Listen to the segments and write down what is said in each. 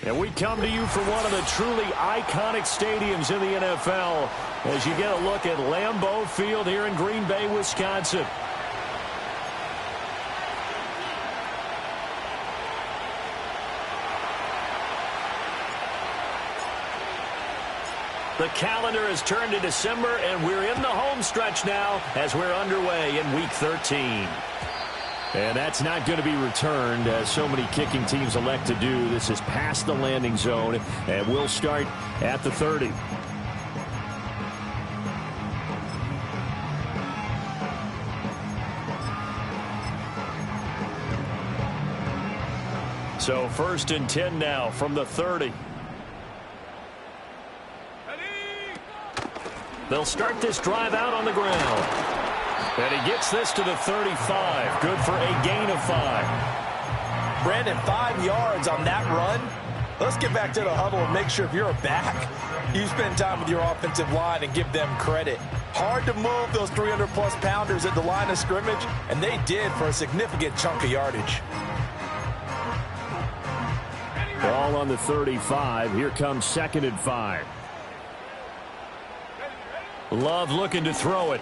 And we come to you from one of the truly iconic stadiums in the NFL as you get a look at Lambeau Field here in Green Bay, Wisconsin. The calendar has turned to December, and we're in the home stretch now as we're underway in Week 13. And that's not going to be returned, as so many kicking teams elect to do. This is past the landing zone, and we'll start at the 30. So 1st and 10 now from the 30. They'll start this drive out on the ground. And he gets this to the 35. Good for a gain of 5. Brandon, 5 yards on that run. Let's get back to the huddle and make sure if you're a back, you spend time with your offensive line and give them credit. Hard to move those 300-plus pounders at the line of scrimmage, and they did for a significant chunk of yardage. Ball on the 35. Here comes 2nd and 5. Love looking to throw it.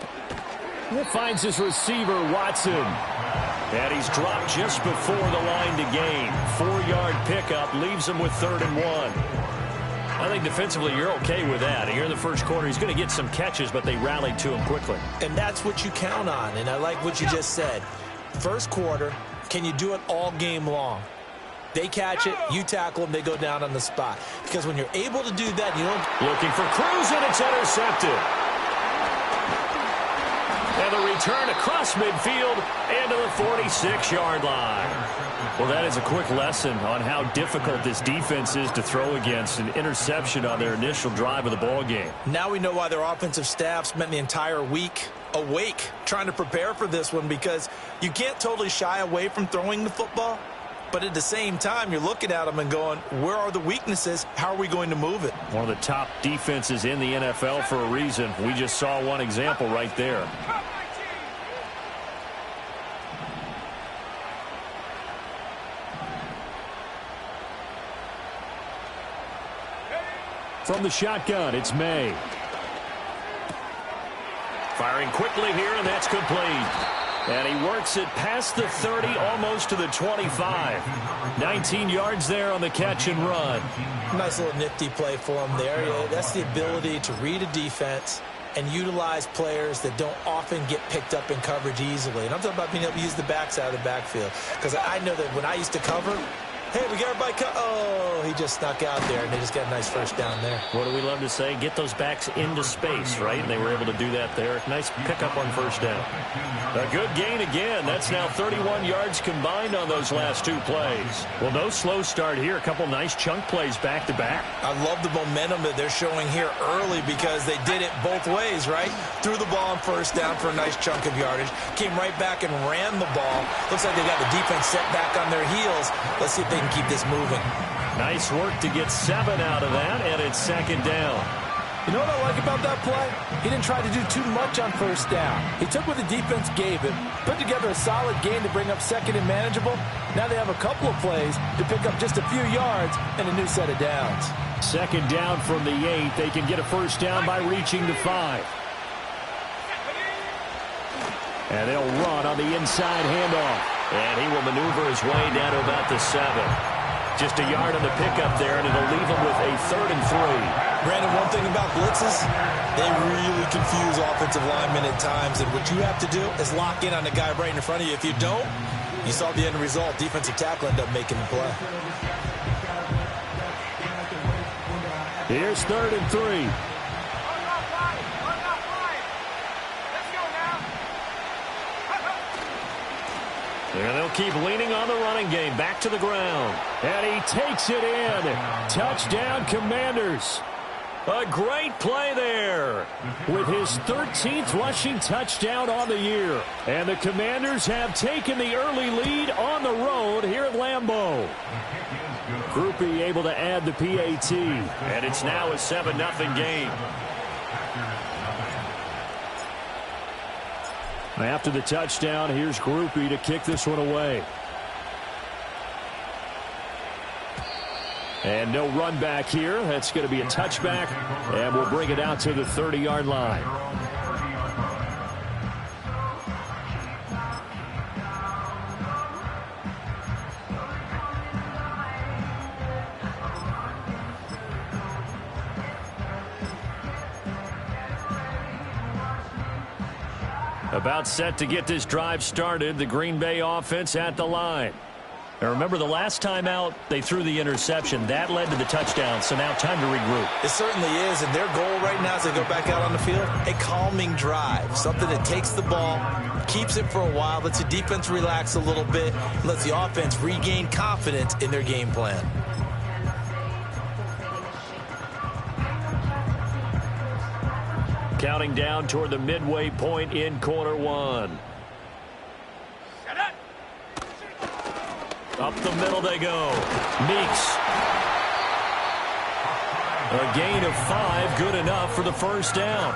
Finds his receiver, Watson. And he's dropped just before the line to gain. 4-yard pickup leaves him with 3rd and 1. I think defensively you're okay with that. Here in the first quarter, he's going to get some catches, but they rallied to him quickly. And that's what you count on, and I like what you just said. First quarter, can you do it all game long? They catch it, you tackle them, they go down on the spot. Because when you're able to do that, you don't... Looking for Cruz, and it's intercepted. And the return across midfield and to the 46-yard line. Well, that is a quick lesson on how difficult this defense is to throw against. An interception on their initial drive of the ball game. Now we know why their offensive staff spent the entire week awake trying to prepare for this one, because you can't totally shy away from throwing the football, But at the same time, you're looking at them and going, where are the weaknesses? How are we going to move it? One of the top defenses in the NFL for a reason. We just saw one example right there. From the shotgun, it's May. Firing quickly here, and that's complete. And he works it past the 30, almost to the 25. 19 yards there on the catch and run. Nice little nifty play for him there. That's the ability to read a defense and utilize players that don't often get picked up in coverage easily. And I'm talking about being able to use the backside of the backfield. Because I know that when I used to cover, hey, we got everybody oh, he just snuck out there, and they just got a nice first down there. What do we love to say? Get those backs into space, right? And they were able to do that there. Nice pickup on first down. A good gain again. That's now 31 yards combined on those last two plays. Well, no slow start here. A couple nice chunk plays back-to-back. I love the momentum that they're showing here early because they did it both ways, right? Threw the ball on first down for a nice chunk of yardage. Came right back and ran the ball. Looks like they got the defense set back on their heels. Let's see if they can keep this moving. Nice work to get 7 out of that, and it's second down. You know what I like about that play? He didn't try to do too much on first down. He took what the defense gave him, put together a solid game to bring up second and manageable. Now they have a couple of plays to pick up just a few yards and a new set of downs. Second down from the 8. They can get a first down by reaching the 5. And they'll run on the inside handoff. And he will maneuver his way down to about the 7. Just a yard on the pickup there, and it'll leave him with a 3rd and 3. Brandon, one thing about blitzes, they really confuse offensive linemen at times, and what you have to do is lock in on the guy right in front of you. If you don't, you saw the end result. Defensive tackle ended up making the play. Here's 3rd and 3. And they'll keep leaning on the running game. Back to the ground. And he takes it in. Touchdown, Commanders. A great play there with his 13th rushing touchdown on the year. And the Commanders have taken the early lead on the road here at Lambeau. Groupie able to add the PAT. And it's now a 7-0 game. After the touchdown, here's Groupie to kick this one away. And no run back here. That's going to be a touchback, and we'll bring it out to the 30-yard line. About set to get this drive started. The Green Bay offense at the line. Now remember, the last time out, they threw the interception. That led to the touchdown, so now time to regroup. It certainly is, and their goal right now as they go back out on the field, a calming drive. Something that takes the ball, keeps it for a while, lets the defense relax a little bit, and lets the offense regain confidence in their game plan. Counting down toward the midway point in quarter one. Up the middle they go. Meeks. A gain of 5, good enough for the first down.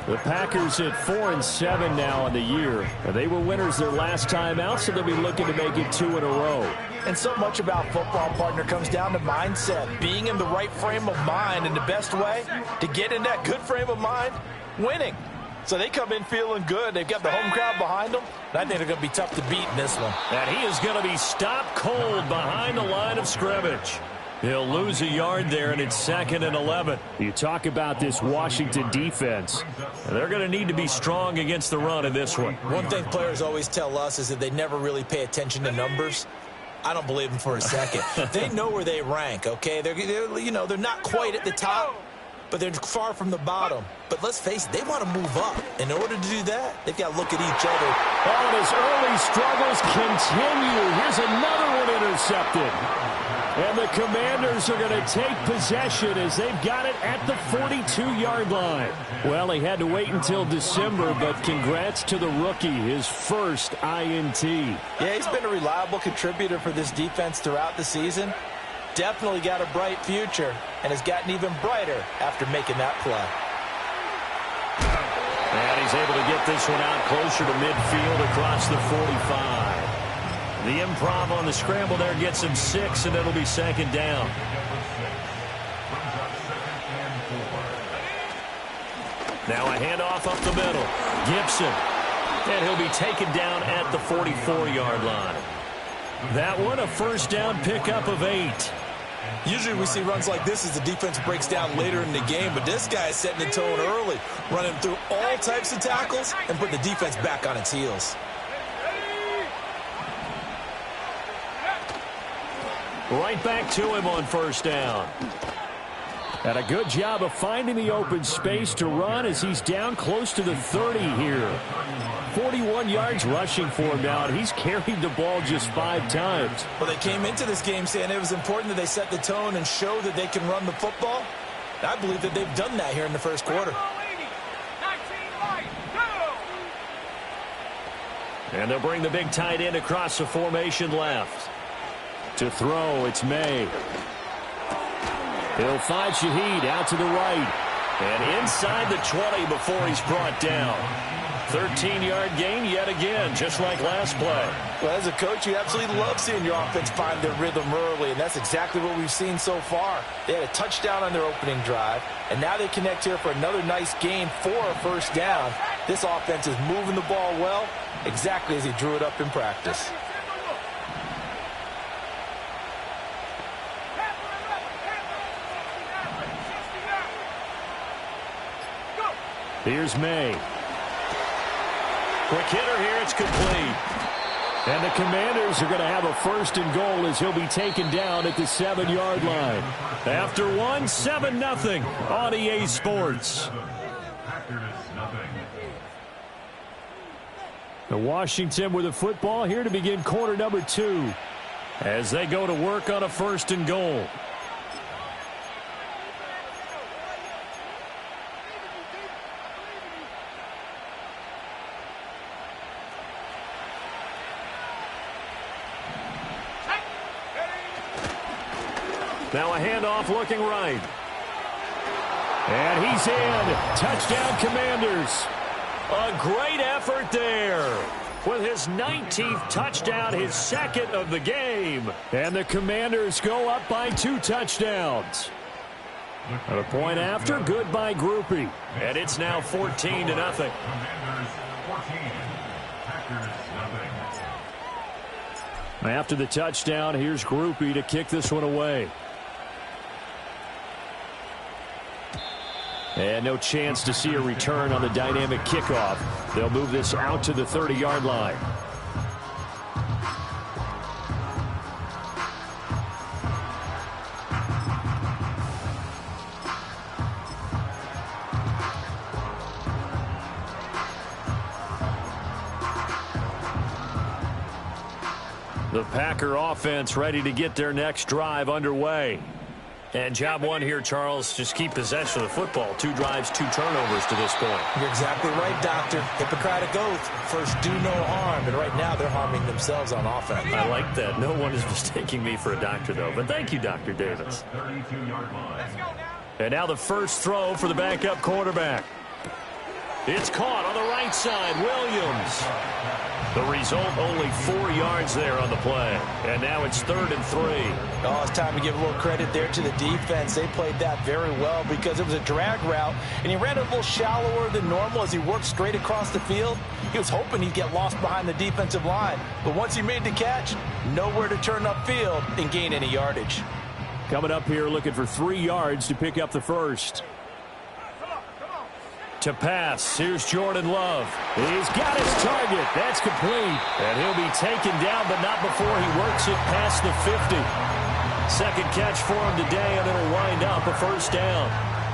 The Packers at 4-7 now on the year. They were winners their last time out, so they'll be looking to make it 2 in a row. And so much about football, partner, comes down to mindset. Being in the right frame of mind, and the best way to get in that good frame of mind, winning. So they come in feeling good. They've got the home crowd behind them. And I think they're going to be tough to beat in this one. And he is going to be stopped cold behind the line of scrimmage. He'll lose a yard there, and it's 2nd and 11. You talk about this Washington defense. They're going to need to be strong against the run in this one. One thing players always tell us is that they never really pay attention to numbers. I don't believe them for a second. They know where they rank, okay? They're not quite at the top, but they're far from the bottom. But let's face it, they want to move up. In order to do that, they've got to look at each other. Oh, and his early struggles continue. Here's another one intercepted. And the Commanders are going to take possession as they've got it at the 42-yard line. Well, he had to wait until December, but congrats to the rookie, his first INT. Yeah, he's been a reliable contributor for this defense throughout the season. Definitely got a bright future and has gotten even brighter after making that play. And he's able to get this one out closer to midfield across the 45. The improv on the scramble there gets him 6, and it'll be second down. Now a handoff up the middle. Gibson. And he'll be taken down at the 44-yard line. That one, a first down pickup of 8. Usually we see runs like this as the defense breaks down later in the game, but this guy is setting the tone early, running through all types of tackles and putting the defense back on its heels. Right back to him on first down. And a good job of finding the open space to run as he's down close to the 30 here. 41 yards rushing for him now, and he's carried the ball just 5 times. Well, they came into this game saying it was important that they set the tone and show that they can run the football. I believe that they've done that here in the first quarter. And they'll bring the big tight end across the formation left. To throw, it's May. He'll find Shaheed out to the right. And inside the 20 before he's brought down. 13-yard gain yet again, just like last play. Well, as a coach, you absolutely love seeing your offense find their rhythm early, and that's exactly what we've seen so far. They had a touchdown on their opening drive, and now they connect here for another nice gain for a first down. This offense is moving the ball well, exactly as he drew it up in practice. Here's May. Quick hitter here, it's complete. And the Commanders are going to have a first and goal as he'll be taken down at the 7-yard line. After one, 7-0 on EA Sports. The Washington with the football here to begin quarter number 2 as they go to work on a first and goal. Now a handoff looking right. And he's in. Touchdown, Commanders. A great effort there. With his 19th touchdown, his second of the game. And the Commanders go up by 2 touchdowns. And a point after, good by Groupie. And it's now 14-0. After the touchdown, here's Groupie to kick this one away. And no chance to see a return on the dynamic kickoff. They'll move this out to the 30-yard line. The Packer offense ready to get their next drive underway. And job one here, Charles, just keep possession of the football. 2 drives, 2 turnovers to this point. You're exactly right, Doctor. Hippocratic oath. First, do no harm. And right now, they're harming themselves on offense. I like that. No one is mistaking me for a doctor, though. But thank you, Dr. Davis. And now the first throw for the backup quarterback. It's caught on the right side. Williams. The result, only 4 yards there on the play. And now it's 3rd and 3. Oh, it's time to give a little credit there to the defense. They played that very well because it was a drag route, and he ran a little shallower than normal as he worked straight across the field. He was hoping he'd get lost behind the defensive line. But once he made the catch, nowhere to turn upfield and gain any yardage. Coming up here looking for 3 yards to pick up the first. To pass, here's Jordan Love. He's got his target. That's complete. And he'll be taken down, but not before he works it past the 50. Second catch for him today, and it'll wind up a first down.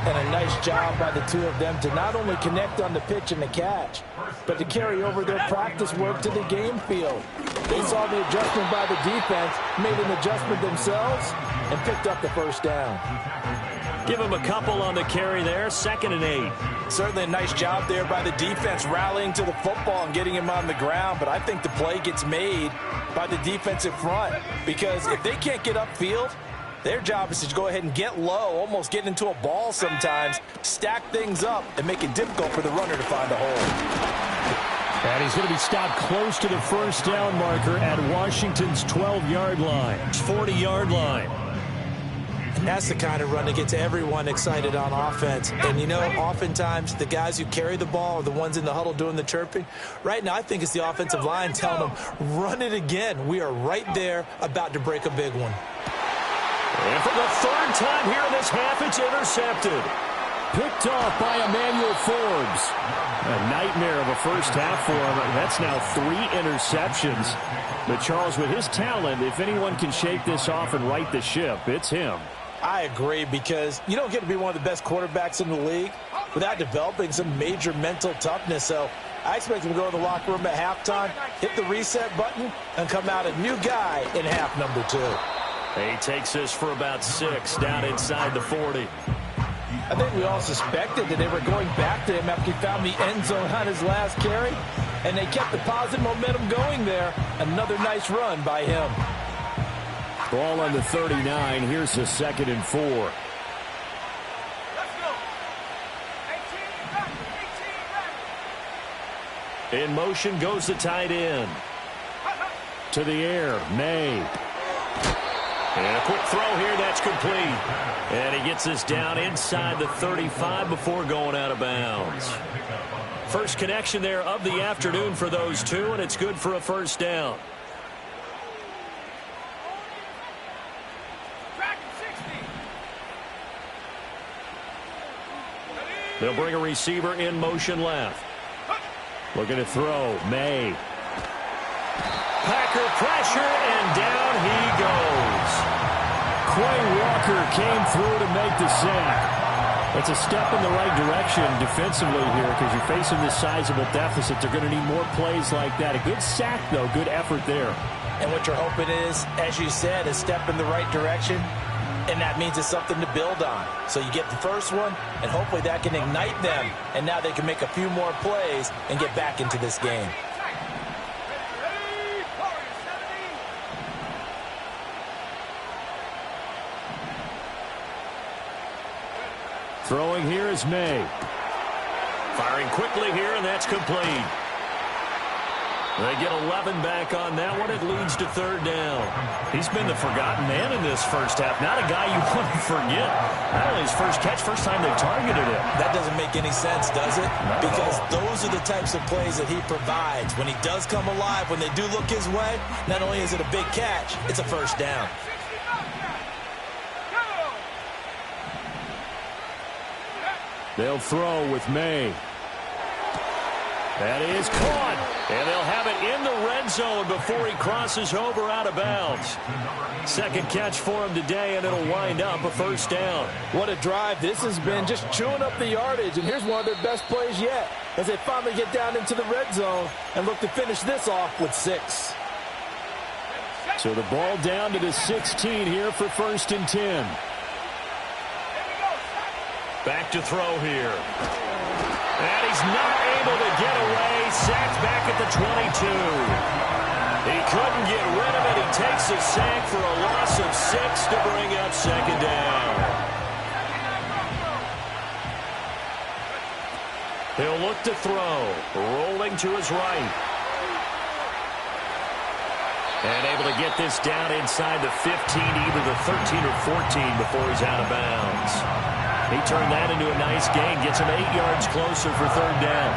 And a nice job by the 2 of them to not only connect on the pitch and the catch, but to carry over their practice work to the game field. They saw the adjustment by the defense, made an adjustment themselves, and picked up the first down. Give him a couple on the carry there, 2nd and 8. Certainly a nice job there by the defense rallying to the football and getting him on the ground, but I think the play gets made by the defensive front because if they can't get upfield, their job is to go ahead and get low, almost get into a ball sometimes, stack things up, and make it difficult for the runner to find a hole. And he's going to be stopped close to the first down marker at Washington's 12-yard line, 40-yard line. That's the kind of run that gets everyone excited on offense. And, you know, oftentimes the guys who carry the ball are the ones in the huddle doing the chirping. Right now, I think it's the offensive line telling them, run it again. We are right there about to break a big one. And for the 3rd time here in this half, it's intercepted. Picked off by Emmanuel Forbes. A nightmare of a first half for him. That's now 3 interceptions. But Charles, with his talent, if anyone can shake this off and right the ship, it's him. I agree, because you don't get to be one of the best quarterbacks in the league without developing some major mental toughness. So I expect him to go in the locker room at halftime, hit the reset button, and come out a new guy in half number 2. He takes this for about 6 down inside the 40. I think we all suspected that they were going back to him after he found the end zone on his last carry, and they kept the positive momentum going there. Another nice run by him. Ball on the 39. Here's the 2nd and 4. In motion goes the tight end. To the air, May. And a quick throw here, that's complete. And he gets this down inside the 35 before going out of bounds. First connection there of the afternoon for those two, and it's good for a first down. They'll bring a receiver in motion left. Looking to throw, May. Packer pressure, and down he goes. Quay Walker came through to make the sack. It's a step in the right direction defensively here because you're facing this sizable deficit. They're going to need more plays like that. A good sack, though. Good effort there. And what you're hoping is, as you said, a step in the right direction, and that means it's something to build on. So you get the first one, and hopefully that can ignite them, and now they can make a few more plays and get back into this game. Throwing here is May. Firing quickly here, and that's complete. They get 11 back on that one. It leads to 3rd down. He's been the forgotten man in this first half. Not a guy you want to forget. Not only his first catch, first time they've targeted him. That doesn't make any sense, does it? Because those are the types of plays that he provides. When he does come alive, when they do look his way, not only is it a big catch, it's a first down. They'll throw with May. That is caught. And they'll have it in the red zone before he crosses over out of bounds. Second catch for him today, and it'll wind up a first down. What a drive this has been, just chewing up the yardage. And here's one of their best plays yet as they finally get down into the red zone and look to finish this off with 6. So the ball down to the 16 here for 1st and 10. Back to throw here. And he's not able to get away. Sacked back at the 22. He couldn't get rid of it. He takes a sack for a loss of 6 to bring up 2nd down. He'll look to throw. Rolling to his right. And able to get this down inside the 15, either the 13 or 14 before he's out of bounds. He turned that into a nice gain. Gets him 8 yards closer for 3rd down.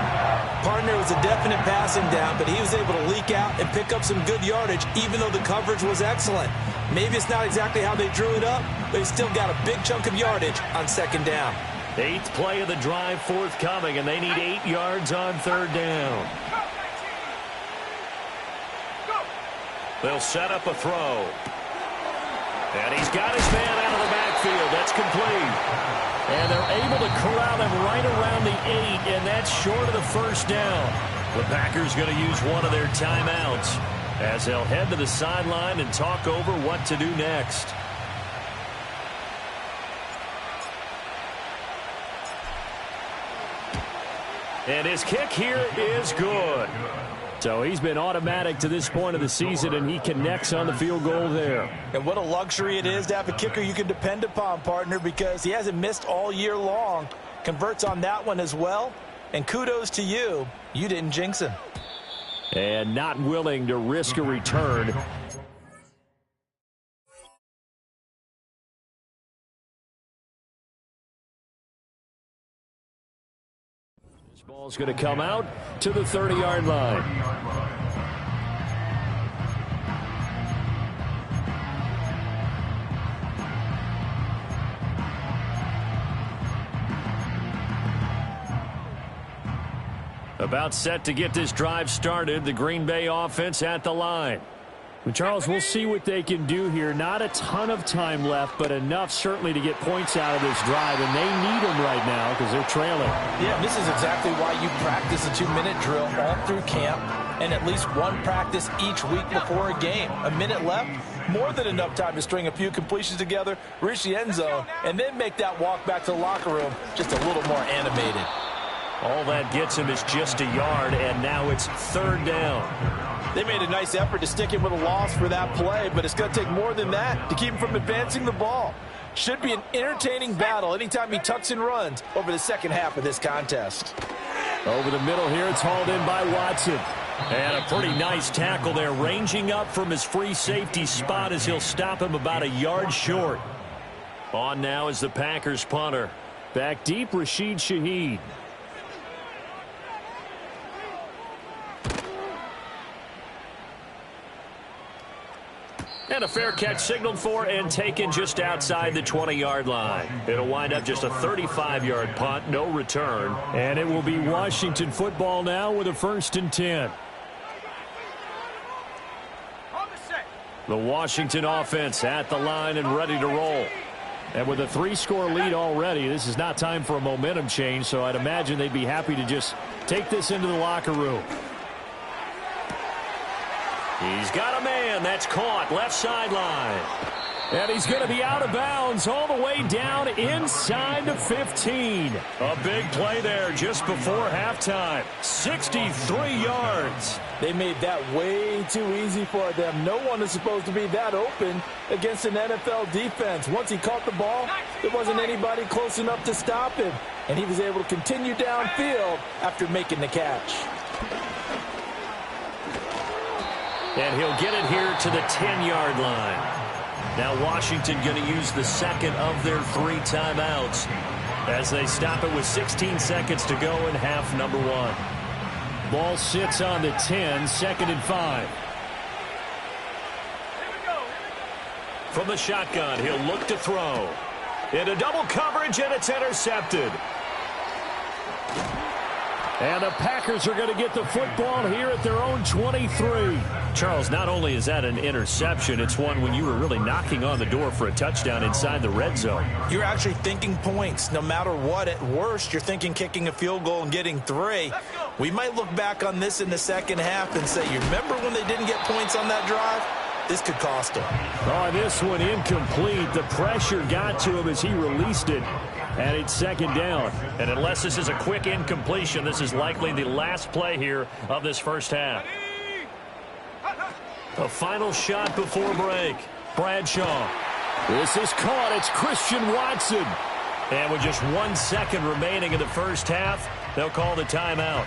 Partner was a definite passing down, but he was able to leak out and pick up some good yardage, even though the coverage was excellent. Maybe it's not exactly how they drew it up, but he's still got a big chunk of yardage on 2nd down. 8th play of the drive forthcoming, and they need 8 yards on 3rd down. They'll set up a throw. And he's got his man out of the backfield. That's complete. And they're able to corral him right around the 8, and that's short of the first down. The Packers going to use one of their timeouts as they'll head to the sideline and talk over what to do next. And his kick here is good. So he's been automatic to this point of the season, and he connects on the field goal there. And what a luxury it is to have a kicker you can depend upon, partner, because he hasn't missed all year long. Converts on that one as well. And kudos to you. You didn't jinx him. And not willing to risk a return. This ball's going to come out to the 30-yard line. About set to get this drive started. The Green Bay offense at the line. Well, Charles, we'll see what they can do here. Not a ton of time left, but enough certainly to get points out of this drive, and they need them right now because they're trailing. Yeah, this is exactly why you practice a 2-minute drill all through camp and at least one practice each week before a game. A minute left, more than enough time to string a few completions together, reach the end zone, and then make that walk back to the locker room just a little more animated. All that gets him is just a yard, and now it's third down. They made a nice effort to stick him with a loss for that play, but it's going to take more than that to keep him from advancing the ball. Should be an entertaining battle anytime he tucks and runs over the second half of this contest. Over the middle here, it's hauled in by Watson. And a pretty nice tackle there, ranging up from his free safety spot as he'll stop him about a yard short. On now is the Packers punter. Back deep, Rashid Shaheed. And a fair catch signaled for and taken just outside the 20-yard line. It'll wind up just a 35-yard punt, no return. And it will be Washington football now with a 1st and 10. The Washington offense at the line and ready to roll. And with a 3-score lead already, this is not time for a momentum change, so I'd imagine they'd be happy to just take this into the locker room. He's got a man. That's caught. Left sideline. And he's going to be out of bounds all the way down inside the 15. A big play there just before halftime. 63 yards. They made that way too easy for them. No one is supposed to be that open against an NFL defense. Once he caught the ball, there wasn't anybody close enough to stop him. And he was able to continue downfield after making the catch. And he'll get it here to the 10-yard line. Now Washington going to use the second of their 3 timeouts as they stop it with 16 seconds to go in half number 1. Ball sits on the 10, 2nd and 5. From the shotgun, he'll look to throw. Into double coverage, and it's intercepted. And the Packers are going to get the football here at their own 23. Charles, not only is that an interception, it's one when you were really knocking on the door for a touchdown inside the red zone. You're actually thinking points no matter what. At worst, you're thinking kicking a field goal and getting 3. We might look back on this in the second half and say, you remember when they didn't get points on that drive? This could cost them. Oh, this one incomplete. The pressure got to him as he released it. And it's 2nd down. And unless this is a quick incompletion, this is likely the last play here of this first half. A final shot before break. Bradshaw. This is caught. It's Christian Watson. And with just 1 second remaining in the first half, they'll call the timeout.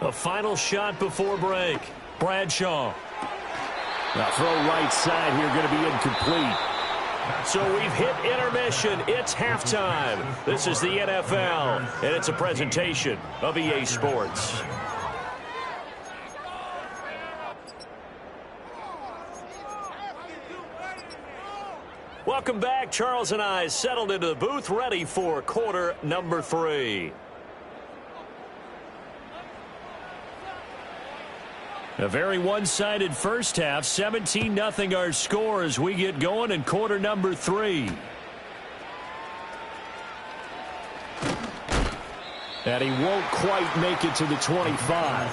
A final shot before break. Bradshaw. Now throw right side here, going to be incomplete. So we've hit intermission. It's halftime. This is the NFL, and it's a presentation of EA Sports. Welcome back. Charles and I settled into the booth, ready for quarter number 3. A very one-sided first half. 17-0 our score as we get going in quarter number 3. And he won't quite make it to the 25.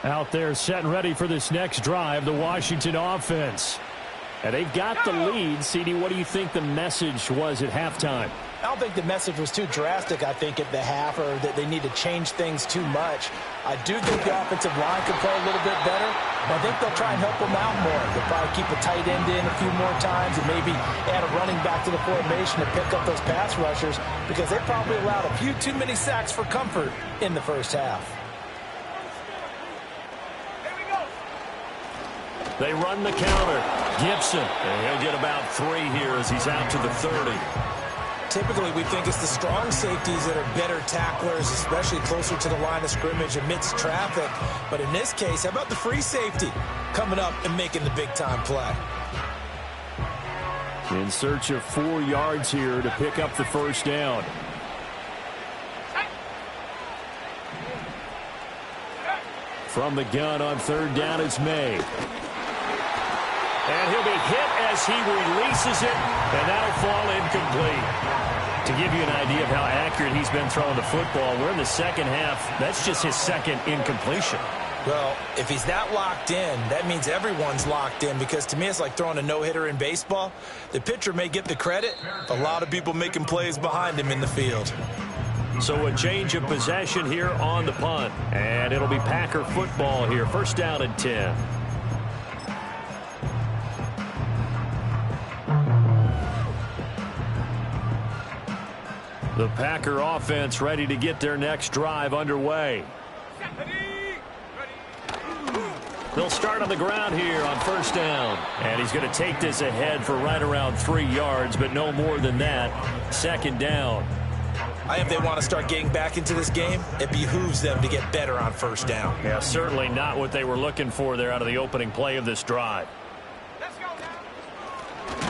Out there set and ready for this next drive, the Washington offense. And they've got the lead. CD, what do you think the message was at halftime? I don't think the message was too drastic, I think, at the half, or that they need to change things too much. I do think the offensive line can play a little bit better. I think they'll try and help them out more. They'll probably keep a tight end in a few more times and maybe add a running back to the formation to pick up those pass rushers, because they probably allowed a few too many sacks for comfort in the first half. They run the counter. Gibson, and he'll get about 3 here as he's out to the 30. Typically, we think it's the strong safeties that are better tacklers, especially closer to the line of scrimmage amidst traffic. But in this case, how about the free safety coming up and making the big-time play? In search of 4 yards here to pick up the first down. From the gun on third down, it's May. And he'll be hit as he releases it, and that'll fall incomplete. To give you an idea of how accurate he's been throwing the football, we're in the second half. That's just his second incompletion. Well, if he's that locked in, that means everyone's locked in, because to me it's like throwing a no-hitter in baseball. The pitcher may get the credit, a lot of people making plays behind him in the field. So a change of possession here on the punt, and it'll be Packer football here. First down and 10. The Packer offense ready to get their next drive underway. They'll start on the ground here on first down. And he's going to take this ahead for right around 3 yards, but no more than that. Second down. I think if they want to start getting back into this game, it behooves them to get better on first down. Yeah, certainly not what they were looking for there out of the opening play of this drive.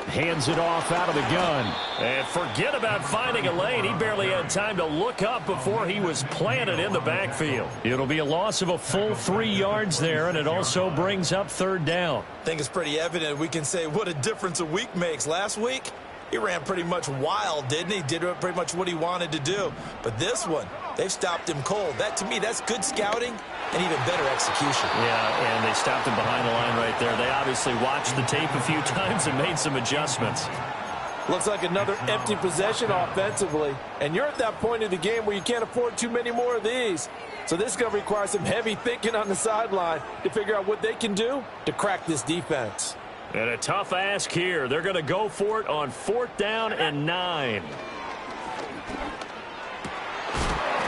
Hands it off out of the gun. And forget about finding a lane. He barely had time to look up before he was planted in the backfield. It'll be a loss of a full 3 yards there, and it also brings up third down. I think it's pretty evident. We can say what a difference a week makes. Last week, he ran pretty much wild, didn't he? Did pretty much what he wanted to do. But this one, they've stopped him cold. That, to me, that's good scouting and even better execution. Yeah, and they stopped him behind the line right there. They obviously watched the tape a few times and made some adjustments. Looks like another empty possession offensively. And you're at that point of the game where you can't afford too many more of these. So this is going to require some heavy thinking on the sideline to figure out what they can do to crack this defense. And a tough ask here. They're going to go for it on 4th down and 9.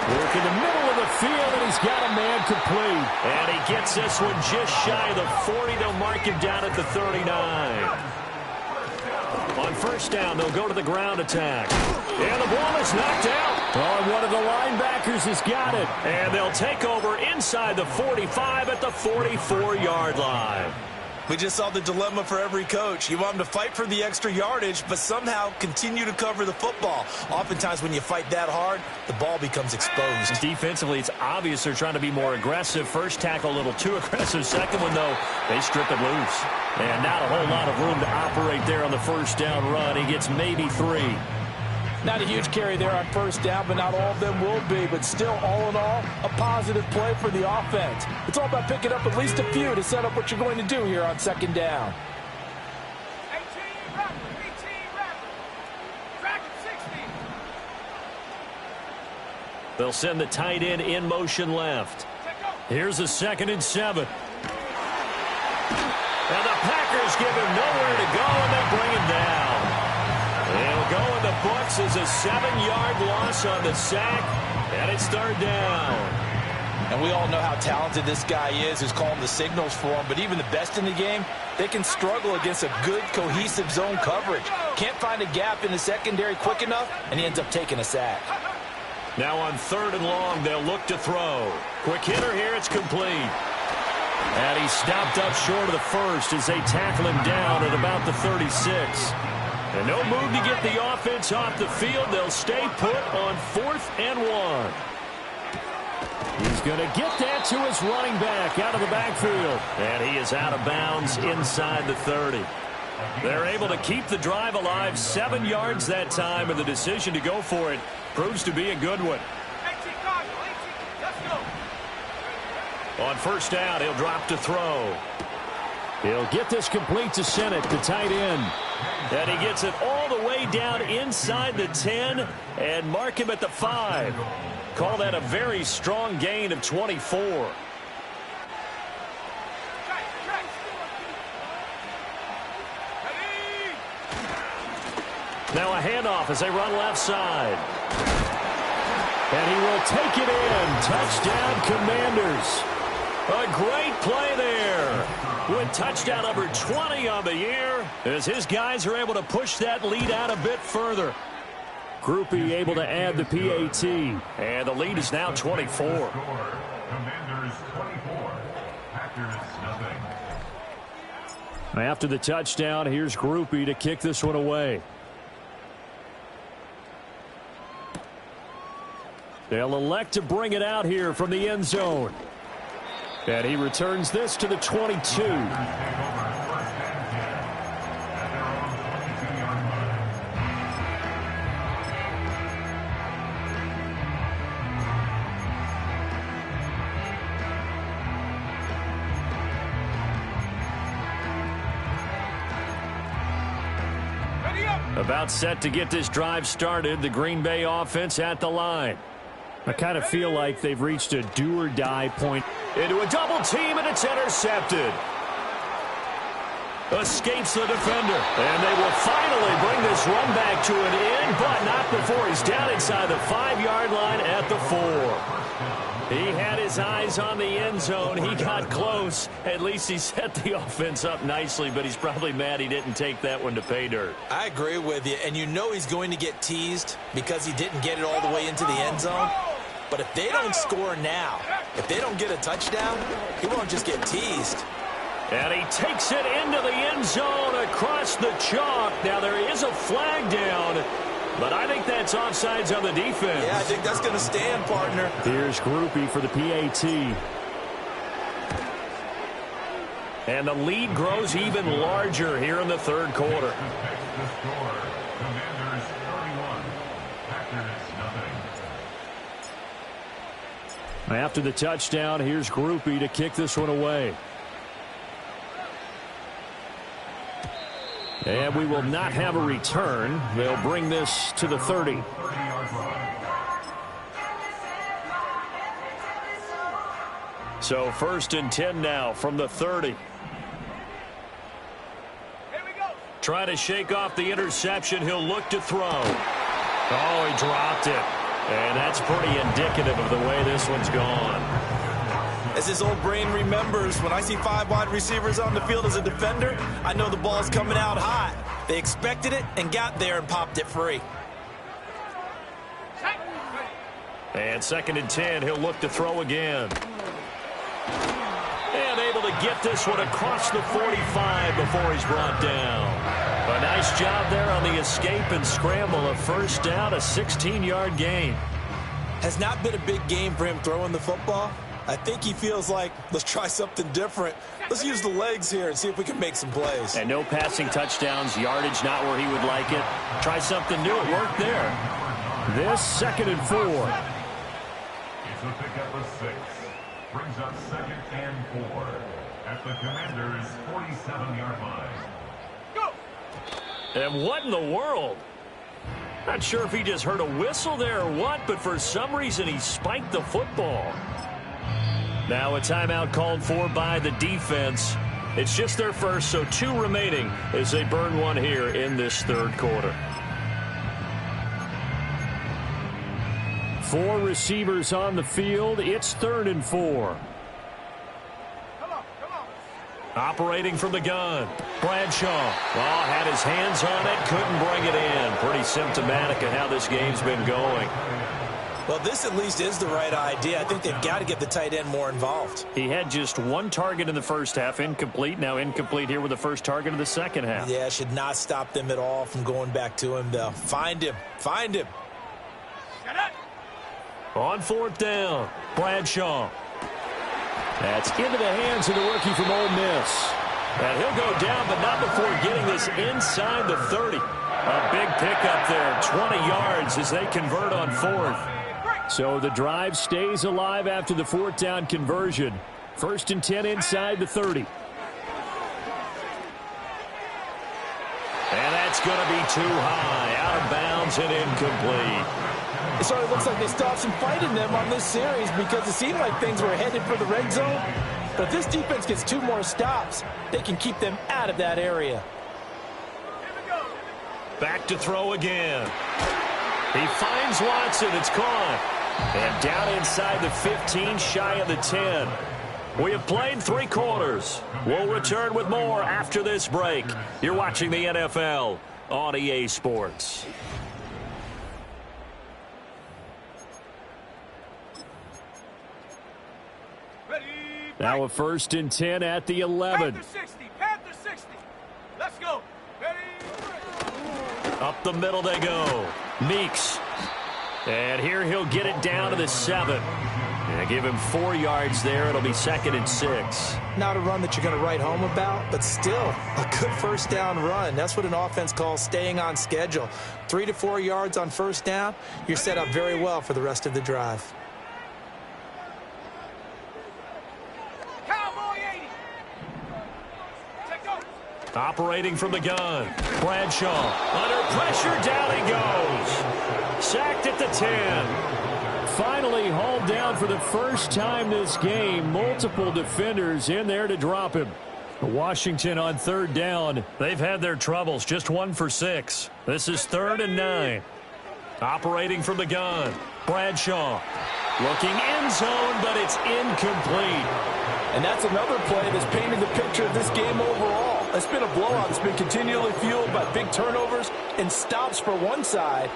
Work in the middle of the field, and he's got a man complete. And he gets this one just shy of the 40. They'll mark him down at the 39. On first down, they'll go to the ground attack. And the ball is knocked out. Oh, one of the linebackers has got it. And they'll take over inside the 45 at the 44-yard line. We just saw the dilemma for every coach. You want them to fight for the extra yardage, but somehow continue to cover the football. Oftentimes when you fight that hard, the ball becomes exposed. Defensively, it's obvious they're trying to be more aggressive. First tackle a little too aggressive. Second one, though, they strip it loose. And not a whole lot of room to operate there on the first down run. He gets maybe 3. Not a huge carry there on first down, but not all of them will be. But still, all in all, a positive play for the offense. It's all about picking up at least a few to set up what you're going to do here on second down. They'll send the tight end in motion left. Here's a 2nd and 7. And the Packers give him nowhere to go, and they bring him down. It'll go in the books as a 7-yard loss on the sack, and it's third down. And we all know how talented this guy is who's calling the signals for him, but even the best in the game, they can struggle against a good, cohesive zone coverage. Can't find a gap in the secondary quick enough, and he ends up taking a sack. Now on 3rd and long, they'll look to throw. Quick hitter here, it's complete. And he stopped up short of the first as they tackle him down at about the 36. And no move to get the offense off the field. They'll stay put on 4th and 1. He's going to get that to his running back out of the backfield. And he is out of bounds inside the 30. They're able to keep the drive alive, 7 yards that time, and the decision to go for it proves to be a good one. On 1st down, he'll drop to throw. He'll get this complete to Sennett, the tight end. And he gets it all the way down inside the 10 and mark him at the 5. Call that a very strong gain of 24. Now a handoff as they run left side. And he will take it in. Touchdown, Commanders. A great play there. With touchdown number 20 on the year, as his guys are able to push that lead out a bit further. Groupie able to add the PAT. And the lead is now 24. Commanders 24. Packers nothing. After the touchdown, here's Groupie to kick this one away. They'll elect to bring it out here from the end zone. And he returns this to the 22. About set to get this drive started, the Green Bay offense at the line. I kind of feel like they've reached a do-or-die point. Into a double team, and it's intercepted. Escapes the defender. And they will finally bring this run back to an end, but not before he's down inside the 5-yard line at the 4. He had his eyes on the end zone. He got close. At least he set the offense up nicely, but he's probably mad he didn't take that one to pay dirt. I agree with you, and you know he's going to get teased because he didn't get it all the way into the end zone. But if they don't score now, if they don't get a touchdown, he won't just get teased. And he takes it into the end zone across the chalk. Now there is a flag down, but I think that's offsides on the defense. Yeah, I think that's going to stand, partner. Here's Groupie for the PAT. And the lead grows even larger here in the 3rd quarter. The score, Commanders 31, Packers nothing. After the touchdown, here's Groupie to kick this one away. And we will not have a return. They'll bring this to the 30. So 1st and 10 now from the 30. Trying to shake off the interception. He'll look to throw. Oh, he dropped it. And that's pretty indicative of the way this one's gone. As his old brain remembers, when I see 5 wide receivers on the field as a defender, I know the ball's coming out hot. They expected it and got there and popped it free. And 2nd and 10, he'll look to throw again. And able to get this one across the 45 before he's brought down. A nice job there on the escape and scramble. A 1st down, a 16-yard gain. Has not been a big game for him throwing the football. I think he feels like, let's try something different. Let's use the legs here and see if we can make some plays. And no passing touchdowns, yardage not where he would like it. Try something new. It worked there. This 2nd and 4. It's a pickup of 6. Brings up 2nd and 4 at the Commanders' 47-yard line. And what in the world? Not sure if he just heard a whistle there or what, but for some reason he spiked the football. Now a timeout called for by the defense. It's just their first, so 2 remaining as they burn one here in this 3rd quarter. 4 receivers on the field. It's 3rd and 4. Operating from the gun. Bradshaw. Oh, had his hands on it. Couldn't bring it in. Pretty symptomatic of how this game's been going. Well, this at least is the right idea. I think they've got to get the tight end more involved. He had just one target in the first half, incomplete. Now incomplete here with the first target of the second half. Yeah, should not stop them at all from going back to him, though. Find him. Find him. On fourth down, Bradshaw. That's into the hands of the rookie from Ole Miss. And he'll go down, but not before getting this inside the 30. A big pickup there, 20 yards as they convert on fourth. So the drive stays alive after the fourth down conversion. 1st and 10 inside the 30. And that's going to be too high, out of bounds and incomplete. It sort of looks like they stopped some fight in them on this series because it seemed like things were headed for the red zone. But if this defense gets 2 more stops, they can keep them out of that area. Back to throw again. He finds Watson. It's caught. And down inside the 15, shy of the 10. We have played 3 quarters. We'll return with more after this break. You're watching the NFL on EA Sports. Now a 1st and 10 at the 11. Panther 60. Panther 60. Let's go. Ready? Up the middle they go. Meeks. And here he'll get it down to the 7. And give him 4 yards there. It'll be 2nd and 6. Not a run that you're going to write home about, but still a good first down run. That's what an offense calls staying on schedule. 3 to 4 yards on first down. You're set up very well for the rest of the drive. Operating from the gun. Bradshaw. Under pressure, down he goes. Sacked at the 10. Finally hauled down for the first time this game. Multiple defenders in there to drop him. Washington on 3rd down. They've had their troubles. Just 1 for 6. This is 3rd and 9. Operating from the gun. Bradshaw. Looking end zone, but it's incomplete. And that's another play that's painted the picture of this game overall. It's been a blowout that's been continually fueled by big turnovers and stops for one side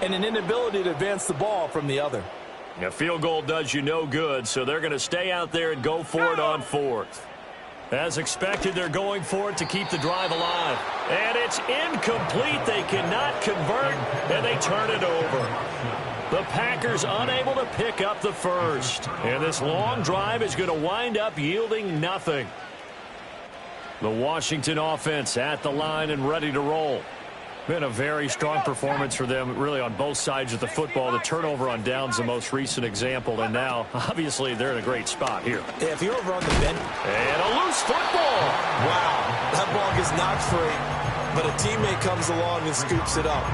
and an inability to advance the ball from the other. A field goal does you no good, so they're going to stay out there and go for it on 4th. As expected, they're going for it to keep the drive alive. And it's incomplete. They cannot convert, and they turn it over. The Packers unable to pick up the first. And this long drive is going to wind up yielding nothing. The Washington offense at the line and ready to roll. Been a very strong performance for them, really, on both sides of the football. The turnover on downs, the most recent example, and now, obviously, they're in a great spot here. Yeah, if you're over on the bench. And a loose football. Wow, that ball gets knocked free, but a teammate comes along and scoops it up.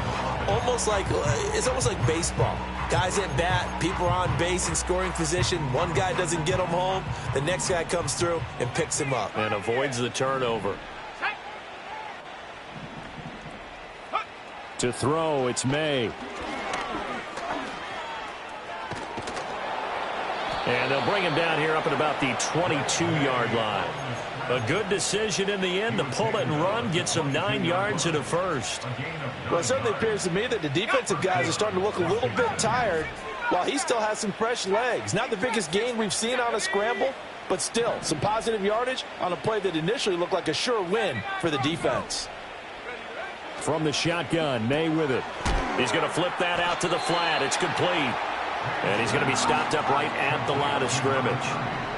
It's almost like baseball. Guys at bat, people are on base in scoring position. One guy doesn't get him home. The next guy comes through and picks him up. And avoids the turnover. To throw, it's May. And they'll bring him down here up at about the 22-yard line. A good decision in the end to pull it and run, get some 9 yards and a first. Well, it certainly appears to me that the defensive guys are starting to look a little bit tired while he still has some fresh legs. Not the biggest gain we've seen on a scramble, but still some positive yardage on a play that initially looked like a sure win for the defense. From the shotgun, May with it. He's going to flip that out to the flat. It's complete. And he's going to be stopped up right at the line of scrimmage.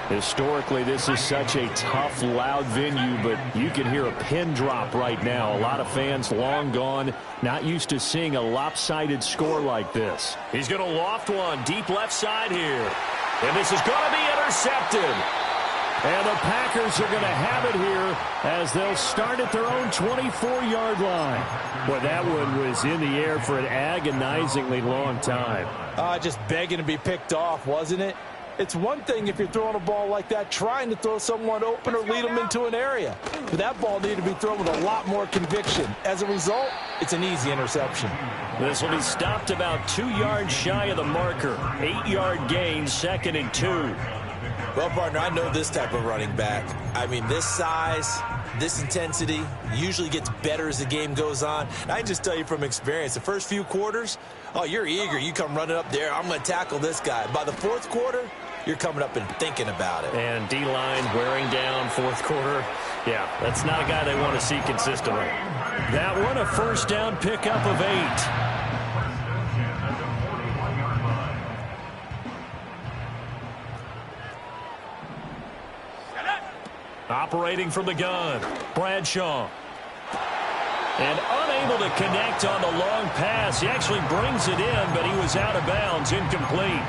Historically, this is such a tough, loud venue, but you can hear a pin drop right now. A lot of fans long gone, not used to seeing a lopsided score like this. He's going to loft one deep left side here. And this is going to be intercepted. And the Packers are going to have it here as they'll start at their own 24-yard line. Boy, that one was in the air for an agonizingly long time. Just begging to be picked off, wasn't it? It's one thing if you're throwing a ball like that, trying to throw someone open or lead them into an area. But that ball needed to be thrown with a lot more conviction. As a result, it's an easy interception. This will be stopped about 2 yards shy of the marker. 8-yard gain, 2nd and 2. Well, partner, I know this type of running back. I mean, this size, This intensity usually gets better as the game goes on. I can just tell you from experience, the first few quarters, oh, you're eager. You come running up there, I'm going to tackle this guy. By the fourth quarter, you're coming up and thinking about it. And D-line wearing down fourth quarter. Yeah, that's not a guy they want to see consistently. That one, a first down pickup of 8. Operating from the gun, Bradshaw. And unable to connect on the long pass. He actually brings it in, but he was out of bounds, incomplete.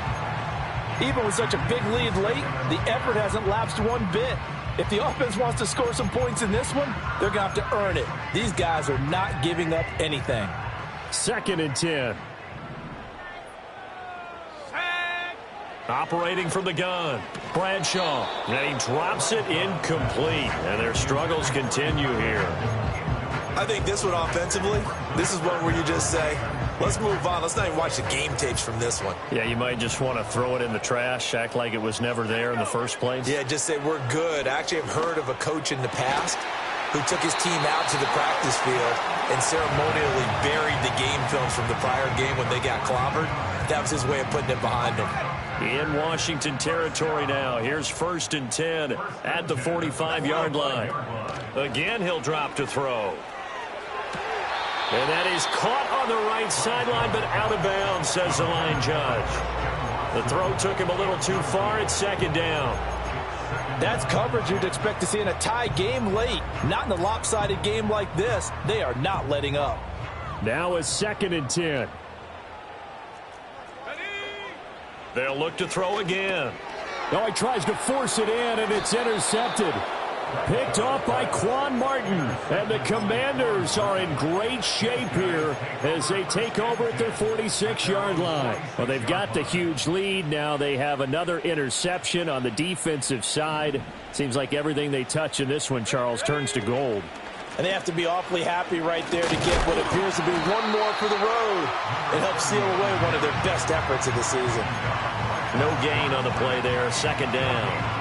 Even with such a big lead late, the effort hasn't lapsed one bit. If the offense wants to score some points in this one, they're going to have to earn it. These guys are not giving up anything. 2nd and 10. Operating from the gun, Bradshaw. And he drops it incomplete. And their struggles continue here. I think this one offensively, this is one where you just say, let's move on. Let's not even watch the game tapes from this one. Yeah, you might just want to throw it in the trash, act like it was never there in the first place. Yeah, just say we're good. I actually have heard of a coach in the past who took his team out to the practice field and ceremonially buried the game films from the prior game when they got clobbered. That was his way of putting it behind them. In Washington territory now. Here's 1st and 10 at the 45-yard line. Again, he'll drop to throw. And that is caught on the right sideline, but out of bounds, says the line judge. The throw took him a little too far. It's 2nd down. That's coverage you'd expect to see in a tie game late. Not in a lopsided game like this. They are not letting up. Now a 2nd and 10. They'll look to throw again. Oh, he tries to force it in, and it's intercepted. Picked off by Quan Martin. And the Commanders are in great shape here as they take over at their 46-yard line. Well, they've got the huge lead. Now they have another interception on the defensive side. Seems like everything they touch in this one, Charles, turns to gold. And they have to be awfully happy right there to get what appears to be one more for the road. It helps seal away one of their best efforts of the season. No gain on the play there. 2nd down.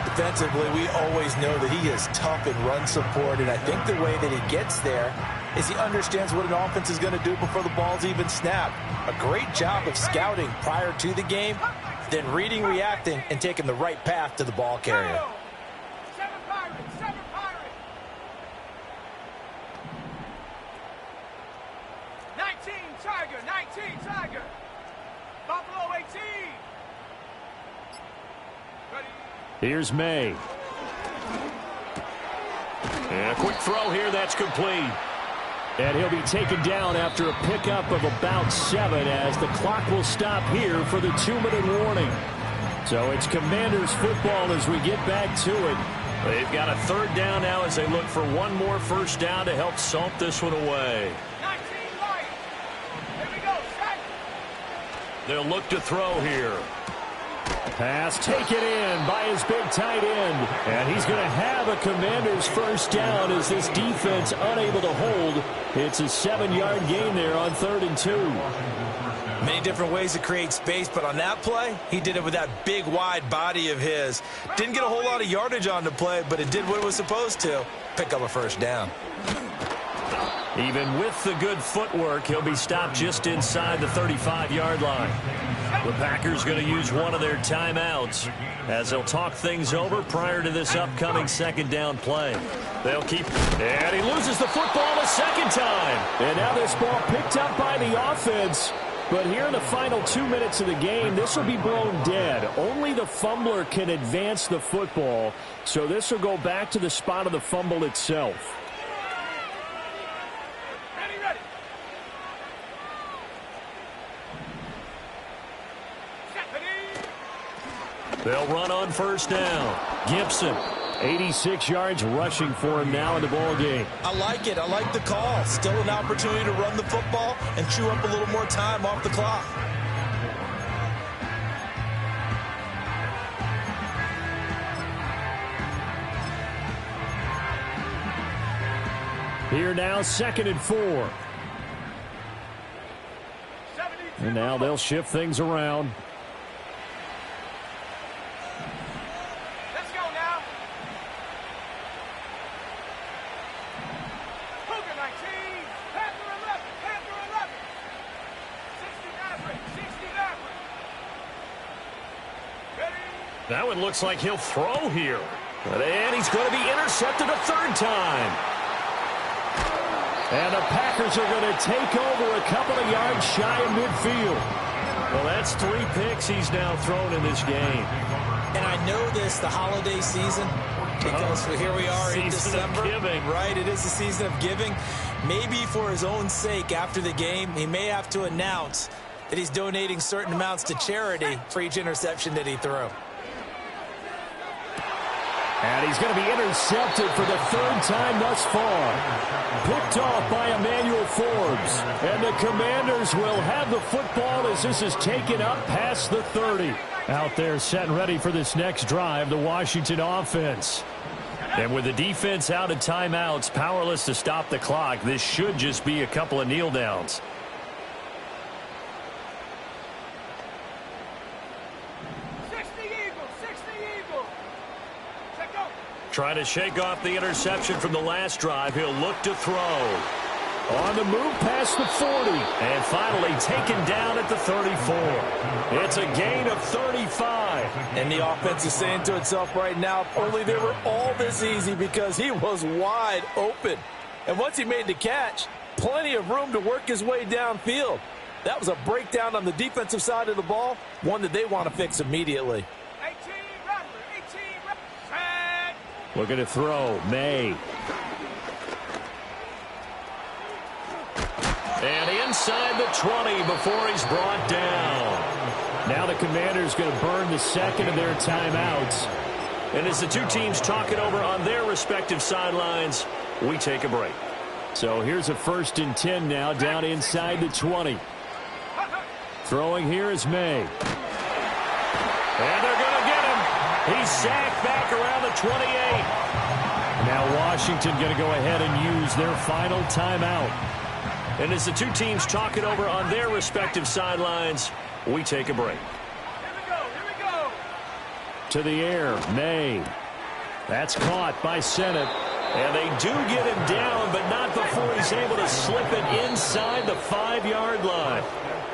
Defensively, we always know that he is tough in run support, and I think the way that he gets there is he understands what an offense is going to do before the ball's even snapped. A great job of scouting prior to the game, then reading, reacting, and taking the right path to the ball carrier. 7 Pirates, 7 Pirates. 19 Tiger, 19 Tiger. Buffalo 18. Ready. Here's May. And a quick throw here, that's complete. And he'll be taken down after a pickup of about 7 as the clock will stop here for the 2-minute warning. So it's Commanders football as we get back to it. They've got a 3rd down now as they look for one more first down to help salt this one away. 19 Lions. Here we go, set. They'll look to throw here. Pass taken in by his big tight end. And he's going to have a Commanders first down as this defense unable to hold. It's a 7-yard gain there on 3rd and 2. Many different ways to create space, but on that play, he did it with that big, wide body of his. Didn't get a whole lot of yardage on the play, but it did what it was supposed to. Pick up a first down. Even with the good footwork, he'll be stopped just inside the 35-yard line. The Packers going to use one of their timeouts as they'll talk things over prior to this upcoming 2nd down play. They'll keep, and he loses the football a 2nd time. And now this ball picked up by the offense. But here in the final 2 minutes of the game, this will be blown dead. Only the fumbler can advance the football. So this will go back to the spot of the fumble itself. They'll run on first down. Gibson, 86 yards rushing for him now in the ball game. I like it. I like the call. Still an opportunity to run the football and chew up a little more time off the clock. Here now, 2nd and 4. And now they'll shift things around. That one looks like he'll throw here. And he's going to be intercepted a third time. And the Packers are going to take over a couple of yards shy of midfield. Well, that's 3 picks he's now thrown in this game. And I know this, the holiday season, because here we are in December. Right, it is the season of giving. Maybe for his own sake after the game, he may have to announce that he's donating certain amounts to charity for each interception that he threw. And he's going to be intercepted for the 3rd time thus far. Picked off by Emmanuel Forbes. And the Commanders will have the football as this is taken up past the 30. Out there set and ready for this next drive, the Washington offense. And with the defense out of timeouts, powerless to stop the clock, this should just be a couple of kneel downs. Trying to shake off the interception from the last drive. He'll look to throw. On the move past the 40. And finally taken down at the 34. It's a gain of 35. And the offense is saying to itself right now, if only they were all this easy, because he was wide open. And once he made the catch, plenty of room to work his way downfield. That was a breakdown on the defensive side of the ball, one that they want to fix immediately. Looking to throw. May. And inside the 20 before he's brought down. Now the Commanders going to burn the second of their timeouts. And as the two teams talk it over on their respective sidelines, we take a break. So here's a 1st and 10 now down inside the 20. Throwing here is May. And they're going to get him. He's sacked back around the 28. Now Washington going to go ahead and use their final timeout. And as the two teams talk it over on their respective sidelines, we take a break. Here we go. To the air, May. That's caught by Sennett. And they do get him down, but not before he's able to slip it inside the 5-yard line.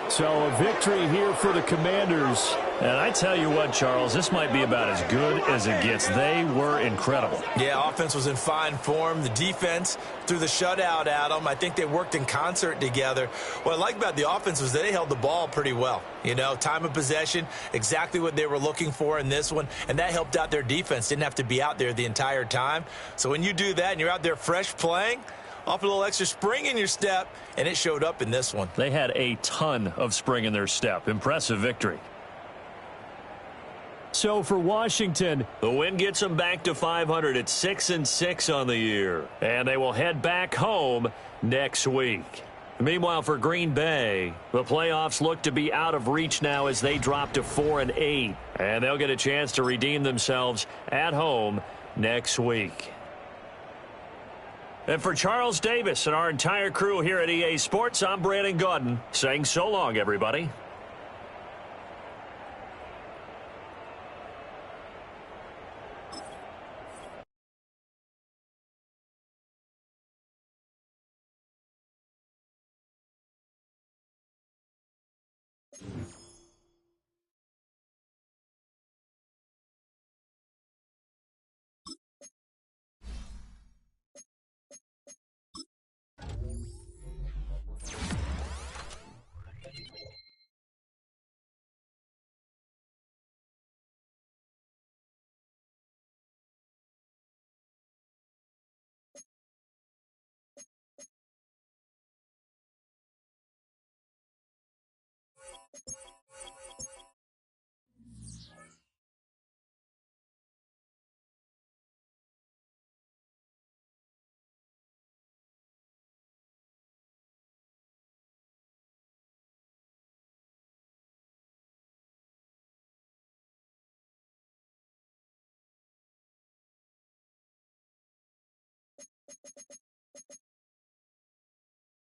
So a victory here for the Commanders. And I tell you what, Charles, this might be about as good as it gets. They were incredible. Yeah, offense was in fine form. The defense threw the shutout at them. I think they worked in concert together. What I like about the offense was they held the ball pretty well. You know, time of possession, exactly what they were looking for in this one. And that helped out their defense. Didn't have to be out there the entire time. So when you do that and you're out there fresh playing, off a little extra spring in your step, and it showed up in this one. They had a ton of spring in their step. Impressive victory. So for Washington, the win gets them back to 500 at 6-6 on the year. And they will head back home next week. Meanwhile, for Green Bay, the playoffs look to be out of reach now as they drop to 4-8. And they'll get a chance to redeem themselves at home next week. And for Charles Davis and our entire crew here at EA Sports, I'm Brandon Gaudin saying so long, everybody.